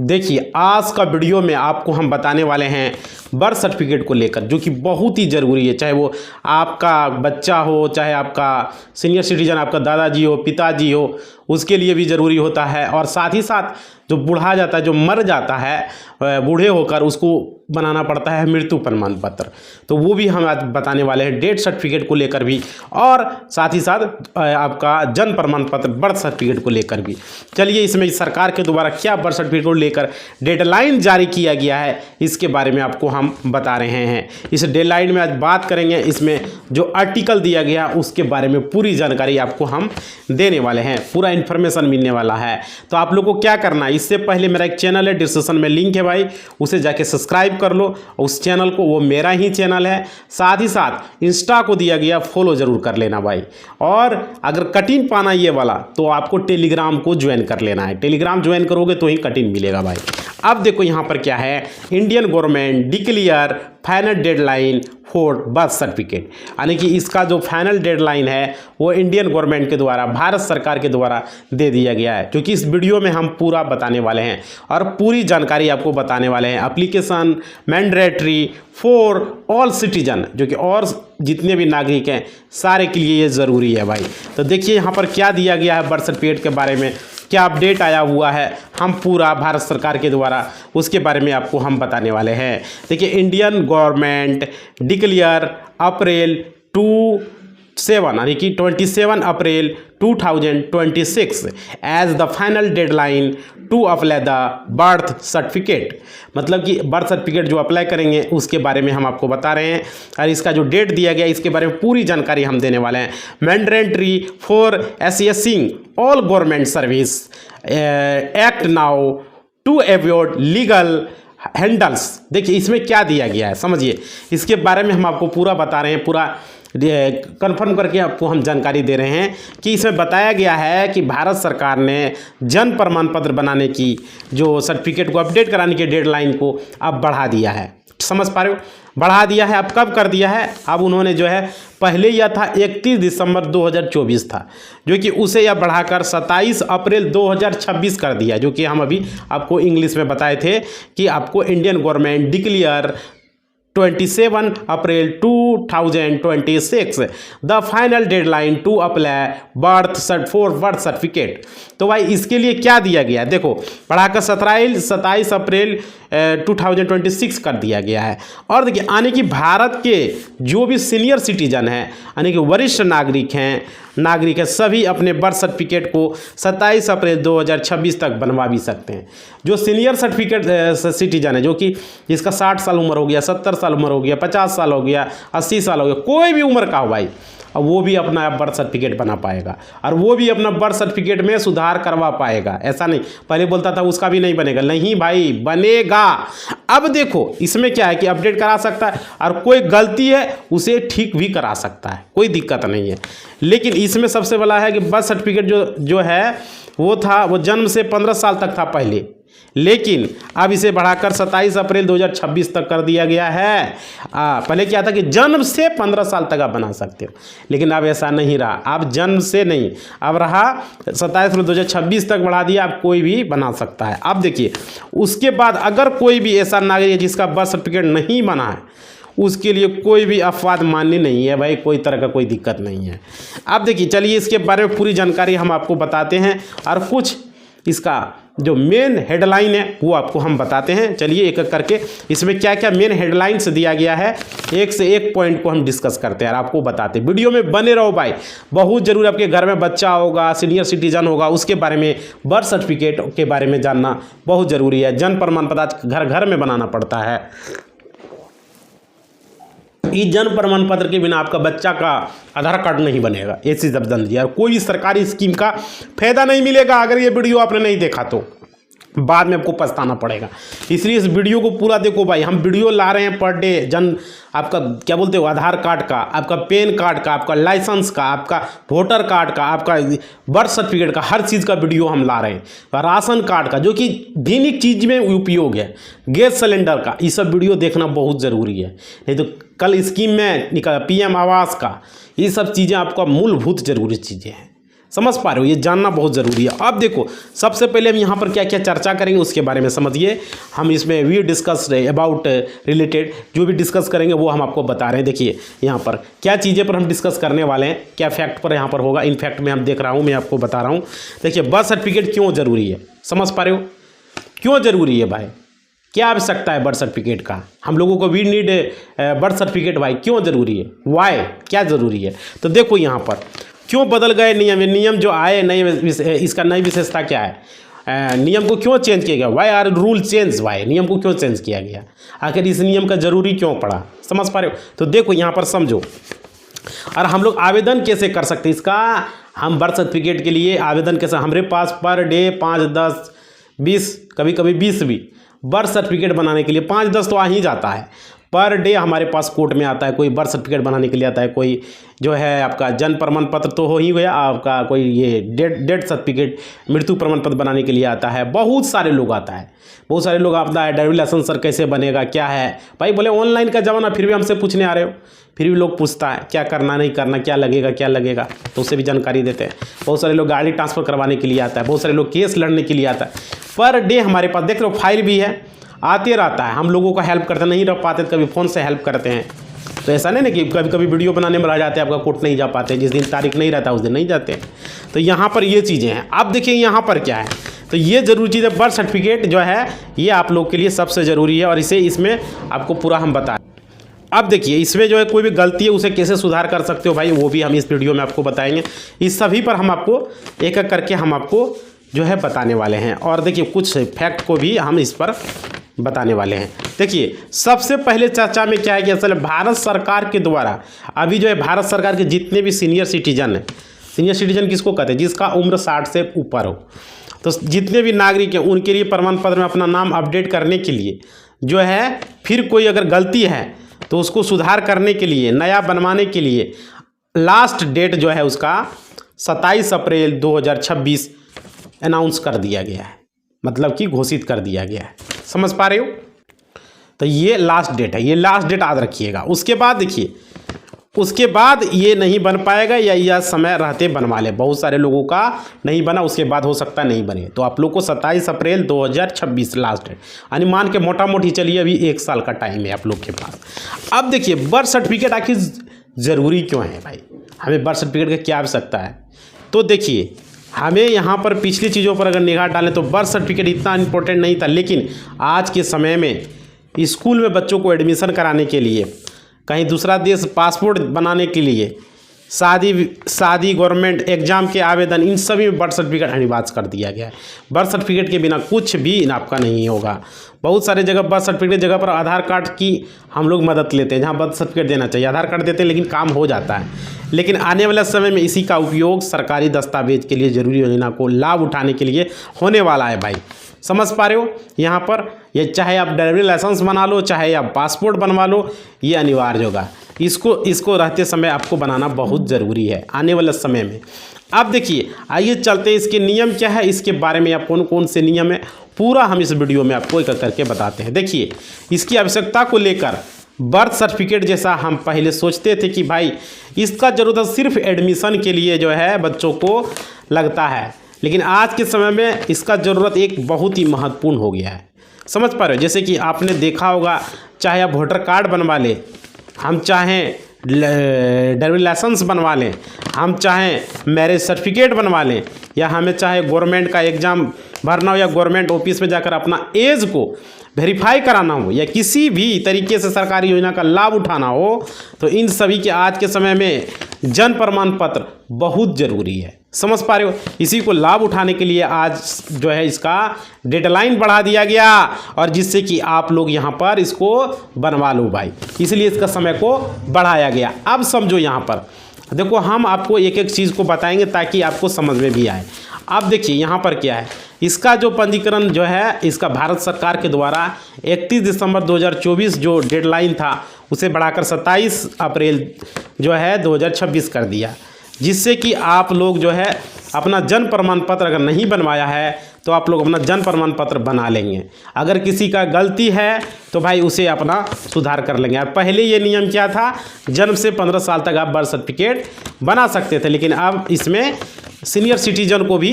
देखिए आज का वीडियो में आपको हम बताने वाले हैं बर्थ सर्टिफिकेट को लेकर, जो कि बहुत ही ज़रूरी है। चाहे वो आपका बच्चा हो, चाहे आपका सीनियर सिटीजन, आपका दादाजी हो, पिताजी हो, उसके लिए भी ज़रूरी होता है। और साथ ही साथ जो बूढ़ा जाता है, जो मर जाता है बूढ़े होकर, उसको बनाना पड़ता है मृत्यु प्रमाण पत्र। तो वो भी हम आज बताने वाले हैं, डेथ सर्टिफिकेट को लेकर भी, और साथ ही साथ आपका जन्म प्रमाण पत्र बर्थ सर्टिफिकेट को लेकर भी। चलिए इसमें सरकार के द्वारा क्या बर्थ सर्टिफिकेट को लेकर डेडलाइन जारी किया गया है, इसके बारे में आपको हम बता रहे हैं। इस डेडलाइन में आज बात करेंगे, इसमें जो आर्टिकल दिया गया उसके बारे में पूरी जानकारी आपको हम देने वाले हैं, पूरा इन्फॉर्मेशन मिलने वाला है। तो आप लोग को क्या करना है, इससे पहले मेरा एक चैनल है, डिस्क्रिप्शन में लिंक है भाई, उसे जाके सब्सक्राइब कर लो। उस चैनल को, वो मेरा ही चैनल है। साथ ही साथ इंस्टा को दिया गया फॉलो जरूर कर लेना भाई। और अगर कटिंग पाना ये वाला, तो आपको टेलीग्राम को ज्वाइन कर लेना है। टेलीग्राम ज्वाइन करोगे तो ही कटिंग मिलेगा भाई। अब देखो यहाँ पर क्या है, Indian government declare final deadline for birth certificate, यानी कि इसका जो फाइनल डेडलाइन है वो इंडियन गवर्नमेंट के द्वारा, भारत सरकार के द्वारा दे दिया गया है, क्योंकि इस वीडियो में हम पूरा बताने वाले हैं और पूरी जानकारी आपको बताने वाले हैं। Application mandatory for all citizen, जो कि और जितने भी नागरिक हैं सारे के लिए ये ज़रूरी है भाई। तो देखिए यहाँ पर क्या दिया गया है बर्थ सर्टिफिकेट के बारे में, क्या अपडेट आया हुआ है, हम पूरा भारत सरकार के द्वारा उसके बारे में आपको हम बताने वाले हैं। देखिए, इंडियन गवर्नमेंट डिक्लेयर अप्रैल 27 यानी कि 27 April 2026 as the final deadline to apply the birth certificate. मतलब कि बर्थ सर्टिफिकेट जो अप्लाई करेंगे उसके बारे में हम आपको बता रहे हैं, और इसका जो डेट दिया गया इसके बारे में पूरी जानकारी हम देने वाले हैं। Mandatory for assessing all government service act now to avoid legal handles. देखिए इसमें क्या दिया गया है, समझिए, इसके बारे में हम आपको पूरा बता रहे हैं, पूरा कंफर्म करके आपको हम जानकारी दे रहे हैं कि इसमें बताया गया है कि भारत सरकार ने जन्म प्रमाण पत्र बनाने की, जो सर्टिफिकेट को अपडेट कराने की डेडलाइन को अब बढ़ा दिया है। समझ पा रहे हो, बढ़ा दिया है। अब कब कर दिया है, अब उन्होंने जो है पहले यह था 31 दिसंबर 2024 था, जो कि उसे यह बढ़ाकर 27 अप्रैल 2026 कर दिया, जो कि हम अभी आपको इंग्लिश में बताए थे कि आपको Indian government declare 27 April 2026 the final deadline to apply birth certificate. तो भाई इसके लिए क्या दिया गया है, देखो बढ़ाकर 27 अप्रैल 2026 कर दिया गया है। और देखिए, यानी कि भारत के जो भी सीनियर सिटीजन हैं, यानी कि वरिष्ठ नागरिक हैं, सभी अपने बर्थ सर्टिफिकेट को 27 अप्रैल 2026 तक बनवा भी सकते हैं। जो सीनियर सर्टिफिकेट सिटीजन है, जो कि जिसका 60 साल उम्र हो गया, 70 साल उम्र हो गया, 50 साल हो गया, 80 साल हो गया, कोई भी उम्र का हो भाई, अब वो भी अपना बर्थ सर्टिफिकेट बना पाएगा, और वो भी अपना बर्थ सर्टिफिकेट में सुधार करवा पाएगा। ऐसा नहीं पहले बोलता था उसका भी नहीं बनेगा, नहीं भाई बनेगा। अब देखो इसमें क्या है कि अपडेट करा सकता है, और कोई गलती है उसे ठीक भी करा सकता है, कोई दिक्कत नहीं है। लेकिन इसमें सबसे बड़ा है कि बर्थ सर्टिफिकेट जो है वो जन्म से 15 साल तक था पहले, लेकिन अब इसे बढ़ाकर 27 अप्रैल 2026 तक कर दिया गया है। पहले क्या था कि जन्म से 15 साल तक आप बना सकते हो, लेकिन अब ऐसा नहीं रहा, अब जन्म से नहीं, अब रहा 27 अप्रैल 2026 तक बढ़ा दिया, अब कोई भी बना सकता है। अब देखिए उसके बाद अगर कोई भी ऐसा नागरिक है जिसका बर्थ सर्टिफिकेट नहीं बना है, उसके लिए कोई भी अपवाद मान्य नहीं है भाई, कोई तरह का कोई दिक्कत नहीं है। अब देखिए, चलिए इसके बारे में पूरी जानकारी हम आपको बताते हैं, और कुछ इसका जो मेन हेडलाइन है वो आपको हम बताते हैं। चलिए एक एक करके इसमें क्या क्या मेन हेडलाइंस दिया गया है, एक से एक पॉइंट को हम डिस्कस करते हैं और आपको बताते हैं। वीडियो में बने रहो भाई, बहुत जरूर। आपके घर में बच्चा होगा, सीनियर सिटीजन होगा, उसके बारे में, बर्थ सर्टिफिकेट के बारे में जानना बहुत ज़रूरी है। जन्म प्रमाण पत्र घर घर में बनाना पड़ता है। इस जन्म प्रमाण पत्र के बिना आपका बच्चा का आधार कार्ड नहीं बनेगा, ऐसी जब जान लीजिए। और कोई सरकारी स्कीम का फायदा नहीं मिलेगा अगर ये वीडियो आपने नहीं देखा तो बाद में आपको पछताना पड़ेगा। इसलिए इस वीडियो को पूरा देखो भाई। हम वीडियो ला रहे हैं पर डे, आपका क्या बोलते हो, आधार कार्ड का, आपका पैन कार्ड का, आपका लाइसेंस का, आपका वोटर कार्ड का, आपका बर्थ सर्टिफिकेट का, हर चीज़ का वीडियो हम ला रहे हैं। राशन कार्ड का, जो कि दैनिक चीज़ में उपयोग है, गैस सिलेंडर का, ये सब वीडियो देखना बहुत ज़रूरी है। नहीं तो कल स्कीम में निकल PM आवास का, ये सब चीज़ें आपका मूलभूत जरूरी चीज़ें हैं। समझ पा रहे हो, ये जानना बहुत ज़रूरी है। अब देखो सबसे पहले हम यहाँ पर क्या क्या चर्चा करेंगे उसके बारे में समझिए। हम इसमें वी डिस्कस अबाउट रिलेटेड जो भी डिस्कस करेंगे वो हम आपको बता रहे हैं। देखिए यहाँ पर क्या चीज़ें पर हम डिस्कस करने वाले हैं, क्या फैक्ट पर यहाँ पर होगा, इन फैक्ट में हम देख रहा हूँ, मैं आपको बता रहा हूँ। देखिए बर्थ सर्टिफिकेट क्यों ज़रूरी है, समझ पा रहे हो क्यों ज़रूरी है भाई, क्या आवश्यकता है बर्थ सर्टिफिकेट का, हम लोगों को वी नीड बर्थ सर्टिफिकेट भाई, क्यों ज़रूरी है, वाई क्या ज़रूरी है। तो देखो यहाँ पर क्यों बदल गए नियम, नियम जो आए नए, इसका नई विशेषता क्या है, नियम को क्यों चेंज किया गया, why are rule change, why नियम को क्यों चेंज किया गया, आखिर इस नियम का ज़रूरी क्यों पड़ा, समझ पा रहे हो। तो देखो यहाँ पर समझो, और हम लोग आवेदन कैसे कर सकते हैं इसका, हम बर्थ सर्टिफिकेट के लिए आवेदन कैसे, हमारे पास पर डे 5, 10, 20 कभी कभी 20 भी बर्थ सर्टिफिकेट बनाने के लिए 5-10 तो आ ही जाता है पर डे हमारे पास कोर्ट में आता है। कोई बर्थ सर्टिफिकेट बनाने के लिए आता है, कोई जो है आपका जन्म प्रमाण पत्र तो हो ही गया, आपका कोई ये डेथ सर्टिफिकेट मृत्यु प्रमाण पत्र बनाने के लिए आता है, बहुत सारे लोग आता है, बहुत सारे लोग आता है। ड्राइविंग लाइसेंस सर कैसे बनेगा, क्या है भाई, बोले ऑनलाइन का ज़माना, फिर भी हमसे पूछने आ रहे हो, फिर भी लोग पूछता है क्या करना नहीं करना, क्या लगेगा, तो उससे भी जानकारी देते हैं। बहुत सारे लोग गाड़ी ट्रांसफ़र करवाने के लिए आता है, बहुत सारे लोग केस लड़ने के लिए आता है। पर डे हमारे पास देख लो फाइल भी है, आते रहता है, हम लोगों का हेल्प करते नहीं रह पाते, कभी फ़ोन से हेल्प करते हैं। तो ऐसा नहीं ना कि कभी कभी वीडियो बनाने में रह जाते हैं, आपका कोर्ट नहीं जा पाते, जिस दिन तारीख नहीं रहता उस दिन नहीं जाते। तो यहाँ पर ये चीज़ें हैं। अब देखिए यहाँ पर क्या है, तो ये ज़रूरी चीज़ है, बर्थ सर्टिफिकेट जो है ये आप लोग के लिए सबसे ज़रूरी है और इसे इसमें आपको पूरा हम बताएं। अब देखिए इसमें जो है कोई भी गलती है उसे कैसे सुधार कर सकते हो भाई, वो भी हम इस वीडियो में आपको बताएंगे। इस सभी पर हम आपको एक एक करके हम आपको जो है बताने वाले हैं, और देखिए कुछ फैक्ट को भी हम इस पर बताने वाले हैं। देखिए सबसे पहले चर्चा में क्या है कि असल भारत सरकार के द्वारा अभी जो है भारत सरकार के जितने भी सीनियर सिटीजन हैं, सीनियर सिटीजन किसको कहते हैं, जिसका उम्र 60 से ऊपर हो, तो जितने भी नागरिक हैं उनके लिए प्रमाण पत्र में अपना नाम अपडेट करने के लिए जो है, फिर कोई अगर गलती है तो उसको सुधार करने के लिए, नया बनवाने के लिए लास्ट डेट जो है उसका 27 अप्रैल 2026 अनाउंस कर दिया गया है, मतलब कि घोषित कर दिया गया है, समझ पा रहे हो। तो ये लास्ट डेट है, ये लास्ट डेट याद रखिएगा। उसके बाद देखिए, उसके बाद ये नहीं बन पाएगा या यह समय रहते बनवा ले, बहुत सारे लोगों का नहीं बना, उसके बाद हो सकता नहीं बने। तो आप लोग को 27 अप्रैल 2026 लास्ट डेट, यानी मान के मोटा मोटी चलिए अभी 1 साल का टाइम है आप लोग के पास। अब देखिए बर्थ सर्टिफिकेट आखिर ज़रूरी क्यों है भाई, हमें बर्थ सर्टिफिकेट की क्या आवश्यकता है। तो देखिए हमें यहाँ पर पिछली चीज़ों पर अगर निगाह डालें तो बर्थ सर्टिफिकेट इतना इम्पोर्टेंट नहीं था, लेकिन आज के समय में स्कूल में बच्चों को एडमिशन कराने के लिए, कहीं दूसरा देश पासपोर्ट बनाने के लिए, शादी गवर्नमेंट एग्जाम के आवेदन, इन सभी में बर्थ सर्टिफिकेट अनिवार्य कर दिया गया है। बर्थ सर्टिफिकेट के बिना कुछ भी आपका नहीं होगा। बहुत सारे जगह बर्थ सर्टिफिकेट जगह पर आधार कार्ड की हम लोग मदद लेते हैं, जहाँ बर्थ सर्टिफिकेट देना चाहिए आधार कार्ड देते हैं, लेकिन काम हो जाता है। लेकिन आने वाले समय में इसी का उपयोग सरकारी दस्तावेज के लिए, जरूरी योजना को लाभ उठाने के लिए होने वाला है भाई, समझ पा रहे हो। यहाँ पर ये चाहे आप ड्राइविंग लाइसेंस बना लो, चाहे आप पासपोर्ट बनवा लो, ये अनिवार्य होगा। इसको रहते समय आपको बनाना बहुत ज़रूरी है आने वाले समय में। अब देखिए आइए चलते हैं, इसके नियम क्या है, इसके बारे में आप कौन कौन से नियम है पूरा हम इस वीडियो में आपको एक करके बताते हैं। देखिए इसकी आवश्यकता को लेकर बर्थ सर्टिफिकेट जैसा हम पहले सोचते थे कि भाई इसका ज़रूरत सिर्फ एडमिशन के लिए जो है बच्चों को लगता है, लेकिन आज के समय में इसका ज़रूरत एक बहुत ही महत्वपूर्ण हो गया है, समझ पा रहे हो। जैसे कि आपने देखा होगा, चाहे आप वोटर कार्ड बनवा लें, हम चाहें ड्राइविंग लाइसेंस बनवा लें, हम चाहें मैरिज सर्टिफिकेट बनवा लें, या हमें चाहे गवर्नमेंट का एग्ज़ाम भरना हो या गवर्नमेंट ऑफिस में जाकर अपना एज को वेरीफाई कराना हो, या किसी भी तरीके से सरकारी योजना का लाभ उठाना हो, तो इन सभी के आज के समय में जन्म प्रमाण पत्र बहुत ज़रूरी है, समझ पा रहे हो। इसी को लाभ उठाने के लिए आज जो है इसका डेडलाइन बढ़ा दिया गया, और जिससे कि आप लोग यहाँ पर इसको बनवा लो भाई, इसलिए इसका समय को बढ़ाया गया। अब समझो यहाँ पर देखो, हम आपको एक एक चीज़ को बताएंगे ताकि आपको समझ में भी आए। अब देखिए यहाँ पर क्या है, इसका जो पंजीकरण जो है इसका भारत सरकार के द्वारा 31 दिसंबर 2024 जो डेडलाइन था उसे बढ़ाकर 27 अप्रैल जो है 2026 कर दिया, जिससे कि आप लोग जो है अपना जन्म प्रमाण पत्र अगर नहीं बनवाया है तो आप लोग अपना जन्म प्रमाण पत्र बना लेंगे। अगर किसी का गलती है तो भाई उसे अपना सुधार कर लेंगे। और पहले ये नियम क्या था, जन्म से 15 साल तक आप बर्थ सर्टिफिकेट बना सकते थे, लेकिन अब इसमें सीनियर सिटीजन को भी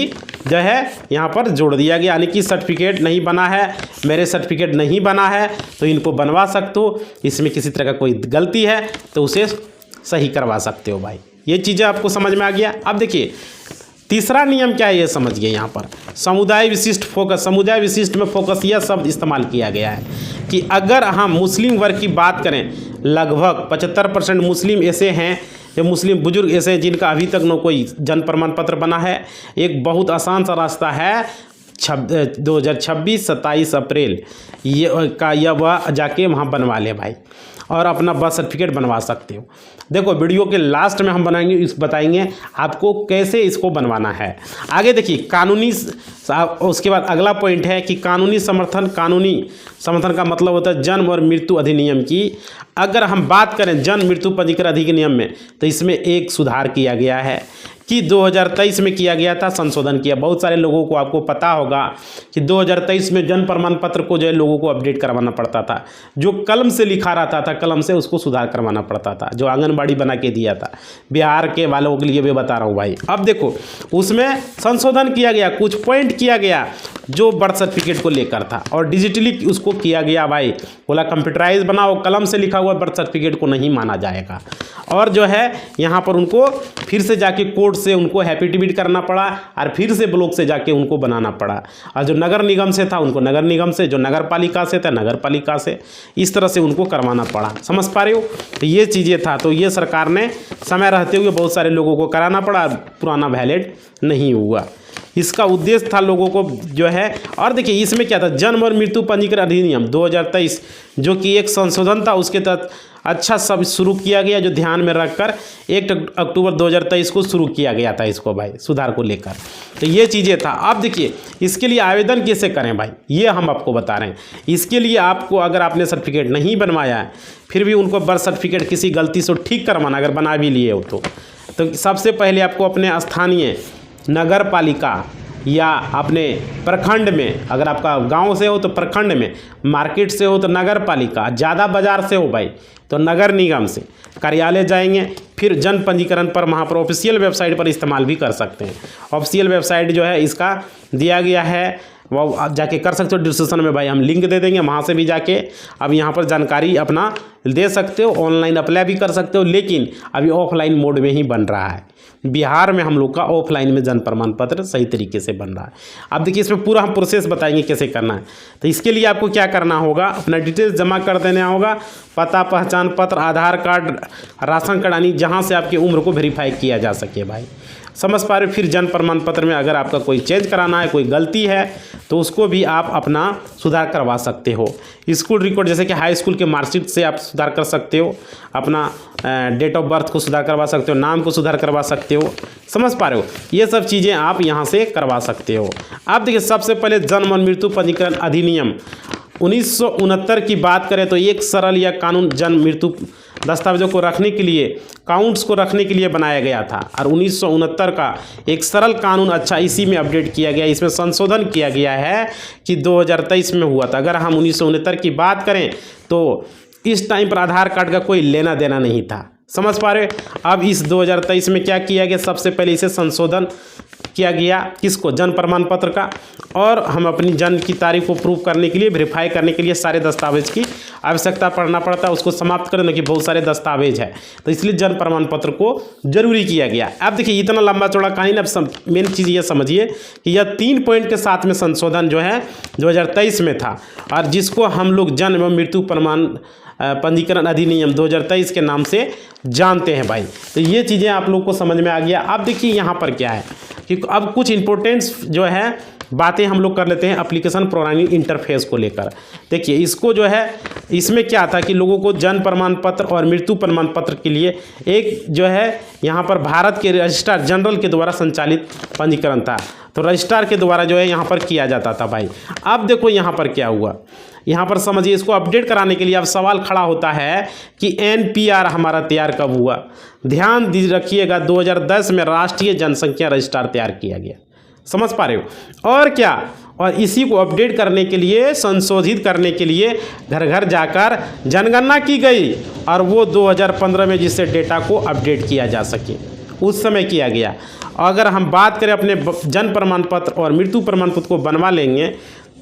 जो है यहाँ पर जोड़ दिया गया, यानी कि सर्टिफिकेट नहीं बना है, मेरे सर्टिफिकेट नहीं बना है तो इनको बनवा सकते हो, इसमें किसी तरह का कोई गलती है तो उसे सही करवा सकते हो भाई। ये चीज़ें आपको समझ में आ गया। अब देखिए तीसरा नियम क्या है ये समझिए। यहाँ पर समुदाय विशिष्ट फोकस, समुदाय विशिष्ट में फोकस यह शब्द इस्तेमाल किया गया है कि अगर हम मुस्लिम वर्ग की बात करें, लगभग 75% मुस्लिम ऐसे हैं, जो मुस्लिम बुजुर्ग ऐसे हैं जिनका अभी तक न कोई जन्म प्रमाण पत्र बना है। एक बहुत आसान सा रास्ता है 2026 27 अप्रैल यह वह जाके वहाँ बनवा ले भाई, और अपना बर्थ सर्टिफिकेट बनवा सकते हो। देखो वीडियो के लास्ट में हम बताएंगे आपको कैसे इसको बनवाना है। आगे देखिए कानूनी, उसके बाद अगला पॉइंट है कि कानूनी समर्थन। कानूनी समर्थन का मतलब होता है जन्म और मृत्यु अधिनियम की। अगर हम बात करें जन्म मृत्यु पंजीकरण अधिनियम में, तो इसमें एक सुधार किया गया है कि 2023 में किया गया था, संशोधन किया। बहुत सारे लोगों को आपको पता होगा कि 2023 में जन्म प्रमाण पत्र को जो है लोगों को अपडेट करवाना पड़ता था। जो कलम से लिखा रहता था, कलम से उसको सुधार करवाना पड़ता था, जो आंगनबाड़ी बना के दिया था। बिहार के वालों के लिए भी बता रहा हूँ भाई। अब देखो उसमें संशोधन किया गया, कुछ पॉइंट किया गया जो बर्थ सर्टिफिकेट को लेकर था, और डिजिटली उसको किया गया भाई। बोला कंप्यूटराइज बनाओ, कलम से लिखा हुआ बर्थ सर्टिफिकेट को नहीं माना जाएगा। और जो है यहाँ पर उनको फिर से जाके कोर्ट से उनको एफिडेविट करना पड़ा, और फिर से ब्लॉक से जाके उनको बनाना पड़ा। और जो नगर निगम से था उनको नगर निगम से, जो नगर पालिका से था नगर पालिका से, इस तरह से उनको करवाना पड़ा। समझ पा रहे हो? तो ये चीज़ें था, तो ये सरकार ने समय रहते हुए बहुत सारे लोगों को कराना पड़ा, पुराना वैलिड नहीं हुआ। इसका उद्देश्य था लोगों को जो है। और देखिए इसमें क्या था, जन्म और मृत्यु पंजीकरण अधिनियम 2023 जो कि एक संशोधन था, उसके तहत अच्छा सब शुरू किया गया, जो ध्यान में रखकर 1 अक्टूबर 2023 को शुरू किया गया था इसको भाई, सुधार को लेकर। तो ये चीज़ें था। अब देखिए इसके लिए आवेदन कैसे करें भाई, ये हम आपको बता रहे हैं। इसके लिए आपको, अगर आपने सर्टिफिकेट नहीं बनवाया है, फिर भी उनको बर्थ सर्टिफिकेट किसी गलती से ठीक करवाना, अगर बना भी लिए हो तो सबसे पहले आपको अपने स्थानीय नगर पालिका या अपने प्रखंड में, अगर आपका गांव से हो तो प्रखंड में, मार्केट से हो तो नगर पालिका, ज़्यादा बाजार से हो भाई तो नगर निगम से कार्यालय जाएंगे। फिर जन पंजीकरण पर वहाँ पर ऑफिशियल वेबसाइट पर इस्तेमाल भी कर सकते हैं। ऑफिशियल वेबसाइट जो है इसका दिया गया है, वो आप जाके कर सकते हो। डिस्क्रिप्शन में भाई हम लिंक दे देंगे, वहाँ से भी जाके अब यहाँ पर जानकारी अपना दे सकते हो। ऑनलाइन अप्लाई भी कर सकते हो, लेकिन अभी ऑफलाइन मोड में ही बन रहा है। बिहार में हम लोग का ऑफलाइन में जन्म प्रमाण पत्र सही तरीके से बन रहा है। अब देखिए इसमें पूरा हम प्रोसेस बताएंगे कैसे करना है। तो इसके लिए आपको क्या करना होगा, अपना डिटेल्स जमा कर देना होगा, पता, पहचान पत्र, आधार कार्ड, राशन कार्ड, यानी जहाँ से आपकी उम्र को वेरीफाई किया जा सके भाई। समझ पा रहे हो? फिर जन्म प्रमाण पत्र में अगर आपका कोई चेंज कराना है, कोई गलती है, तो उसको भी आप अपना सुधार करवा सकते हो। स्कूल रिकॉर्ड जैसे कि हाई स्कूल के मार्कशीट से आप सुधार कर सकते हो, अपना डेट ऑफ बर्थ को सुधार करवा सकते हो, नाम को सुधार करवा सकते हो। समझ पा रहे हो? ये सब चीज़ें आप यहाँ से करवा सकते हो। आप देखिए सबसे पहले जन्म और मृत्यु पंजीकरण अधिनियम 1969 की बात करें तो एक सरल या कानून जन्म मृत्यु दस्तावेजों को रखने के लिए, काउंट्स को रखने के लिए बनाया गया था। और 1969 का एक सरल कानून अच्छा इसी में अपडेट किया गया, इसमें संशोधन किया गया है कि 2023 में हुआ था। अगर हम 1969 की बात करें तो इस टाइम पर आधार कार्ड का कोई लेना देना नहीं था। समझ पा रहे? अब इस 2023 में क्या किया गया, सबसे पहले इसे संशोधन किया गया, किसको, जन्म प्रमाण पत्र का। और हम अपनी जन्म की तारीख को प्रूव करने के लिए, वेरीफाई करने के लिए सारे दस्तावेज की आवश्यकता पड़ना पड़ता है, उसको समाप्त करने की बहुत सारे दस्तावेज है, तो इसलिए जन्म प्रमाण पत्र को जरूरी किया गया। अब देखिए इतना लंबा चौड़ा कहानी, अब मेन चीज़ ये समझिए कि यह 3 पॉइंट के साथ में संशोधन जो है 2023 में था, और जिसको हम लोग जन्म एवं मृत्यु प्रमाण पंजीकरण अधिनियम 2023 के नाम से जानते हैं भाई। तो ये चीज़ें आप लोग को समझ में आ गया। अब देखिए यहाँ पर क्या है कि अब कुछ इंपॉर्टेंट्स जो है बातें हम लोग कर लेते हैं एप्लीकेशन प्रोग्रामिंग इंटरफेस को लेकर। देखिए इसको जो है, इसमें क्या था कि लोगों को जन्म प्रमाण पत्र और मृत्यु प्रमाण पत्र के लिए एक जो है यहाँ पर भारत के रजिस्ट्रार जनरल के द्वारा संचालित पंजीकरण था, तो रजिस्ट्रार के द्वारा जो है यहाँ पर किया जाता था भाई। अब देखो यहाँ पर क्या हुआ, यहाँ पर समझिए, इसको अपडेट कराने के लिए अब सवाल खड़ा होता है कि NPR हमारा तैयार कब हुआ। ध्यान रखिएगा 2010 में राष्ट्रीय जनसंख्या रजिस्ट्रार तैयार किया गया। समझ पा रहे हो? और क्या, और इसी को अपडेट करने के लिए, संशोधित करने के लिए घर घर जाकर जनगणना की गई, और वो 2015 में जिससे डेटा को अपडेट किया जा सके। उस समय किया गया। अगर हम बात करें अपने जन्म प्रमाण पत्र और मृत्यु प्रमाण पत्र को बनवा लेंगे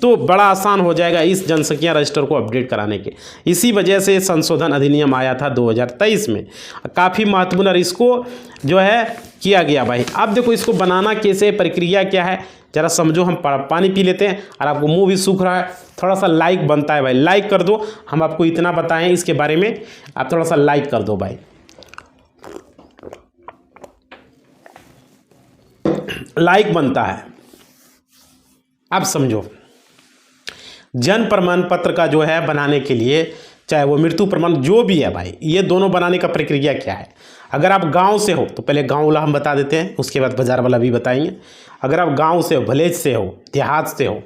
तो बड़ा आसान हो जाएगा इस जनसंख्या रजिस्टर को अपडेट कराने के। इसी वजह से संशोधन अधिनियम आया था 2023 में, काफ़ी महत्वपूर्ण, और इसको जो है किया गया भाई। अब देखो इसको बनाना कैसे, प्रक्रिया क्या है, ज़रा समझो। हम पानी पी लेते हैं, और आपको मुंह भी सूख रहा है, थोड़ा सा लाइक बनता है भाई, लाइक कर दो। हम आपको इतना बताएं इसके बारे में, आप थोड़ा सा लाइक कर दो भाई, लाइक बनता है। अब समझो, जन्म प्रमाण पत्र का जो है बनाने के लिए, चाहे वो मृत्यु प्रमाण जो भी है भाई, ये दोनों बनाने का प्रक्रिया क्या है। अगर आप गांव से हो तो पहले गांव वाला हम बता देते हैं, उसके बाद बाजार वाला भी बताएंगे। अगर आप गांव से हो, विलेज से हो, देहात से हो,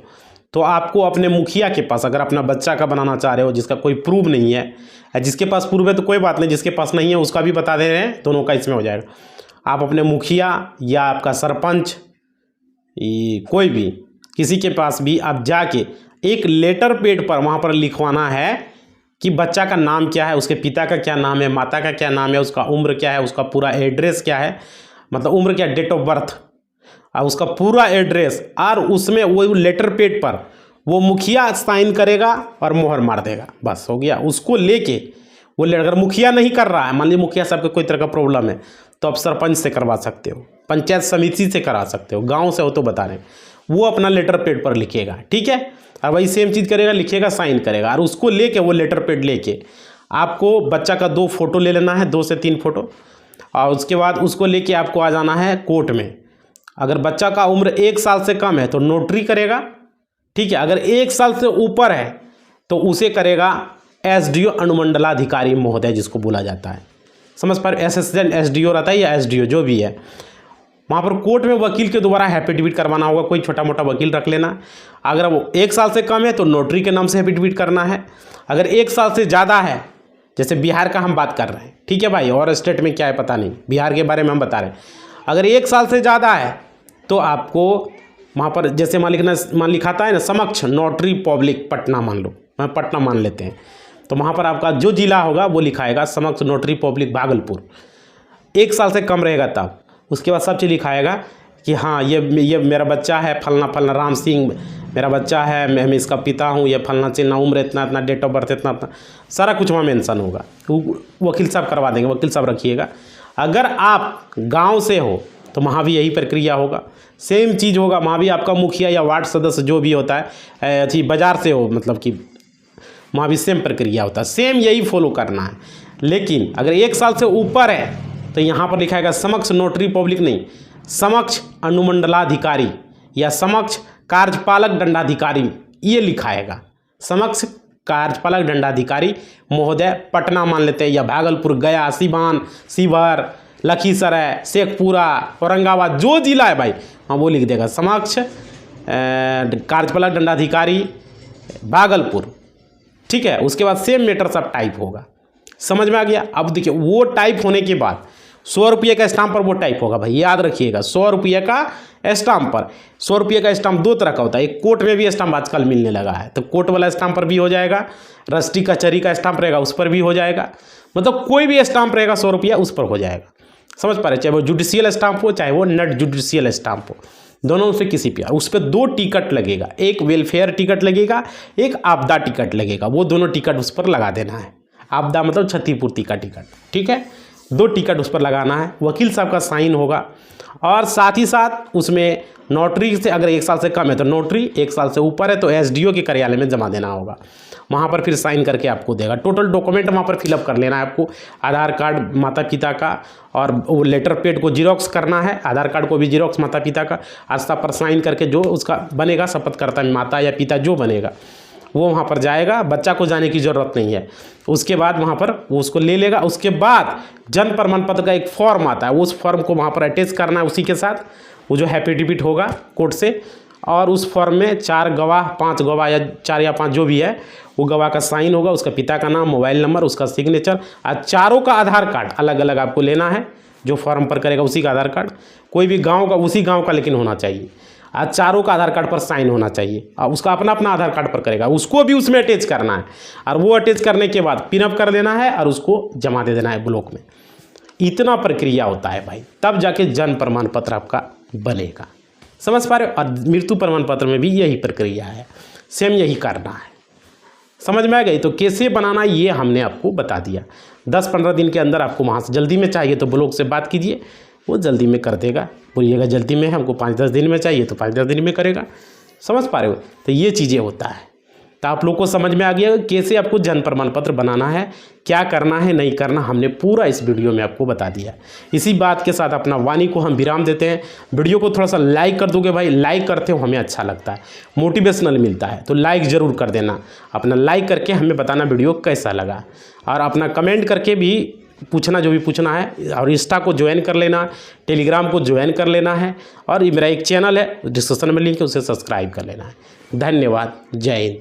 तो आपको अपने मुखिया के पास, अगर अपना बच्चा का बनाना चाह रहे हो जिसका कोई प्रूफ नहीं है, जिसके पास प्रूफ है तो कोई बात नहीं, जिसके पास नहीं है उसका भी बता दे रहे हैं, दोनों का इसमें हो जाएगा। आप अपने मुखिया या आपका सरपंच, कोई भी, किसी के पास भी आप जाके एक लेटर पैड पर वहाँ पर लिखवाना है कि बच्चा का नाम क्या है, उसके पिता का क्या नाम है, माता का क्या नाम है, उसका उम्र क्या है, उसका पूरा एड्रेस क्या है, मतलब उम्र क्या, डेट ऑफ बर्थ, और उसका पूरा एड्रेस, और उसमें वो लेटर पैड पर वो मुखिया साइन करेगा और मोहर मार देगा, बस हो गया। उसको लेके वो अगर मुखिया नहीं कर रहा है, मान लीजिए मुखिया साहब का कोई तरह का प्रॉब्लम है, तो आप सरपंच से करवा सकते हो, पंचायत समिति से करा सकते हो, गाँव से हो तो बता रहे हैं, वो अपना लेटर पैड पर लिखेगा, ठीक है। और वही सेम चीज़ करेगा, लिखेगा, साइन करेगा, और उसको लेके वो लेटर पैड लेके आपको बच्चा का 2 फोटो ले लेना है, 2 से 3 फोटो, और उसके बाद उसको लेके आपको आ जाना है कोर्ट में। अगर बच्चा का उम्र 1 साल से कम है तो नोटरी करेगा, ठीक है। अगर 1 साल से ऊपर है तो उसे करेगा एसडीओ, अनुमंडलाधिकारी महोदय जिसको बोला जाता है, समझ पा रहे, असिस्टेंट एसडीओ रहता है या एसडीओ जो भी है। वहाँ पर कोर्ट में वकील के द्वारा एफिडेविट करवाना होगा, कोई छोटा मोटा वकील रख लेना। अगर वो 1 साल से कम है तो नोटरी के नाम से एफिडेविट करना है। अगर 1 साल से ज़्यादा है, जैसे बिहार का हम बात कर रहे हैं, ठीक है भाई, और स्टेट में क्या है पता नहीं, बिहार के बारे में हम बता रहे हैं। अगर 1 साल से ज़्यादा है तो आपको वहाँ पर जैसे मान लिखाता है ना, समक्ष नोटरी पब्लिक पटना, मान लो मैं पटना मान लेते हैं, तो वहाँ पर आपका जो जिला होगा वो लिखाएगा समक्ष नोटरी पब्लिक भागलपुर। 1 साल से कम रहेगा तब, उसके बाद सब चीज़ लिखाएगा कि हाँ ये मेरा बच्चा है, फलना फलना राम सिंह मेरा बच्चा है, मैं इसका पिता हूँ, ये फलना चिलना, उम्र इतना इतना, डेट ऑफ बर्थ इतना इतना, सारा कुछ वहाँ मेंशन होगा। वकील साहब करवा देंगे, वकील साहब रखिएगा। अगर आप गांव से हो तो वहाँ भी यही प्रक्रिया होगा, सेम चीज़ होगा, वहाँ भी आपका मुखिया या वार्ड सदस्य जो भी होता है, अच्छी बाज़ार से हो, मतलब कि वहाँ भी सेम प्रक्रिया होता है, सेम यही फॉलो करना है। लेकिन अगर 1 साल से ऊपर है तो यहाँ पर लिखाएगा समक्ष नोटरी पब्लिक नहीं, समक्ष अनुमंडलाधिकारी या समक्ष कार्यपालक दंडाधिकारी, ये लिखाएगा, समक्ष कार्यपालक दंडाधिकारी महोदय पटना मान लेते हैं, या भागलपुर, गया, सिवान, शिवहर, लखीसराय, शेखपुरा, औरंगाबाद, जो जिला है भाई हाँ वो लिख देगा समक्ष कार्यपालक दंडाधिकारी भागलपुर, ठीक है। उसके बाद सेम मैटर सब टाइप होगा, समझ में आ गया। अब देखिए वो टाइप होने के बाद 100 रुपये का स्टाम्प पर वो टाइप होगा भाई, याद रखिएगा, 100 रुपये का स्टाम्प पर। 100 रुपये का स्टाम्प 2 तरह का होता है, एक कोर्ट में भी स्टाम्प आजकल मिलने लगा है, तो कोर्ट वाला स्टाम्प पर भी हो जाएगा, रजिस्ट्री कचहरी का स्टाम्प रहेगा उस पर भी हो जाएगा, मतलब कोई भी स्टाम्प रहेगा 100 रुपया उस पर हो जाएगा, समझ पा रहे, चाहे वो जुडिशियल स्टाम्प हो चाहे वो नॉट जुडिशियल स्टाम्प हो, दोनों से किसी पे। उस पर 2 टिकट लगेगा, एक वेलफेयर टिकट लगेगा, एक आपदा टिकट लगेगा, वो दोनों टिकट उस पर लगा देना है। आपदा मतलब क्षतिपूर्ति का टिकट, ठीक है, 2 टिकट उस पर लगाना है, वकील साहब का साइन होगा, और साथ ही साथ उसमें नोटरी से अगर 1 साल से कम है तो नोटरी, 1 साल से ऊपर है तो एसडीओ के कार्यालय में जमा देना होगा, वहाँ पर फिर साइन करके आपको देगा। टोटल डॉक्यूमेंट वहाँ पर फिलअप कर लेना है आपको, आधार कार्ड माता पिता का, और वो लेटर पैड को जीरोक्स करना है, आधार कार्ड को भी जीरोक्स माता पिता का, आस्था पर साइन करके जो उसका बनेगा शपथकर्ता माता या पिता जो बनेगा वो वहाँ पर जाएगा, बच्चा को जाने की ज़रूरत नहीं है। उसके बाद वहाँ पर वो उसको ले लेगा। उसके बाद जन्म प्रमाण पत्र का एक फॉर्म आता है, उस फॉर्म को वहाँ पर अटैच करना है उसी के साथ, वो जो एफिडेविट होगा कोर्ट से, और उस फॉर्म में 4 गवाह 5 गवाह या 4 या 5 जो भी है वो गवाह का साइन होगा, उसका पिता का नाम, मोबाइल नंबर, उसका सिग्नेचर, और चारों का आधार कार्ड अलग अलग आपको लेना है, जो फॉर्म पर करेगा उसी का आधार कार्ड, कोई भी गाँव का उसी गाँव का लेकिन होना चाहिए, और चारों का आधार कार्ड पर साइन होना चाहिए, और उसका अपना अपना आधार कार्ड पर करेगा, उसको भी उसमें अटैच करना है, और वो अटैच करने के बाद पिनअप कर देना है और उसको जमा दे देना है ब्लॉक में। इतना प्रक्रिया होता है भाई, तब जाके जन्म प्रमाण पत्र आपका बनेगा। समझ पा रहे हो? और मृत्यु प्रमाण पत्र में भी यही प्रक्रिया है, सेम यही करना है। समझ में आ गई? तो कैसे बनाना ये हमने आपको बता दिया। 10-15 दिन के अंदर आपको वहाँ से, जल्दी में चाहिए तो ब्लॉक से बात कीजिए, वो जल्दी में कर देगा। बोलिएगा जल्दी में है, हमको 5-10 दिन में चाहिए तो 5-10 दिन में करेगा। समझ पा रहे हो? तो ये चीज़ें होता है। तो आप लोग को समझ में आ गया कैसे आपको जन्म प्रमाण पत्र बनाना है, क्या करना है नहीं करना, हमने पूरा इस वीडियो में आपको बता दिया। इसी बात के साथ अपना वाणी को हम विराम देते हैं। वीडियो को थोड़ा सा लाइक कर दोगे भाई, लाइक करते हो हमें अच्छा लगता है, मोटिवेशनल मिलता है, तो लाइक ज़रूर कर देना। अपना लाइक करके हमें बताना वीडियो कैसा लगा, और अपना कमेंट करके भी पूछना जो भी पूछना है। और इंस्टा को ज्वाइन कर लेना, टेलीग्राम को ज्वाइन कर लेना है, और मेरा एक चैनल है डिस्क्रिप्शन में लिंक है, उसे सब्सक्राइब कर लेना है। धन्यवाद। जय हिंद।